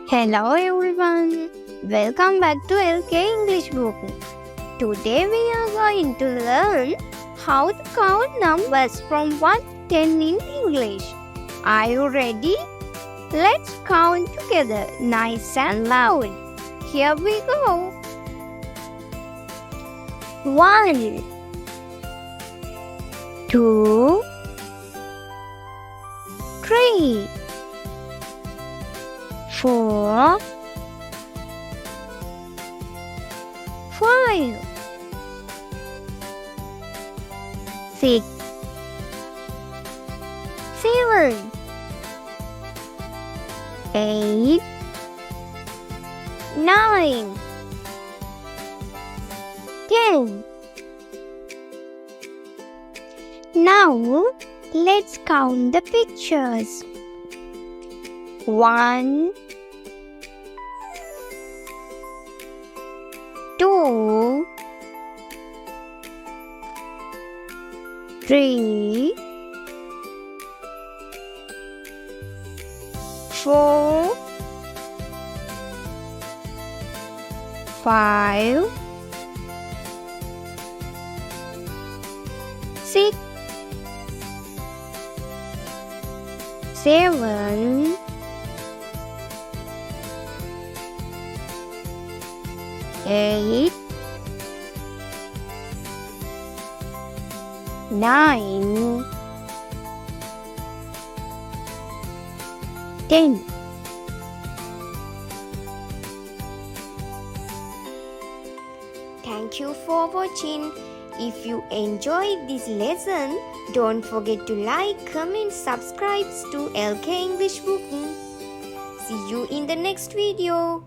Hello everyone, welcome back to LK English Book. Today we are going to learn how to count numbers from 1 to 10 in English. Are you ready? Let's count together nice and loud. Here we go. 1 2 3 4 5 6 7 8 9 10. Now let's count the pictures. 1 2 3 4 5 6 7 8 9 10. Thank you for watching. If you enjoyed this lesson, don't forget to like, comment, subscribe to LK English Book. See you in the next video.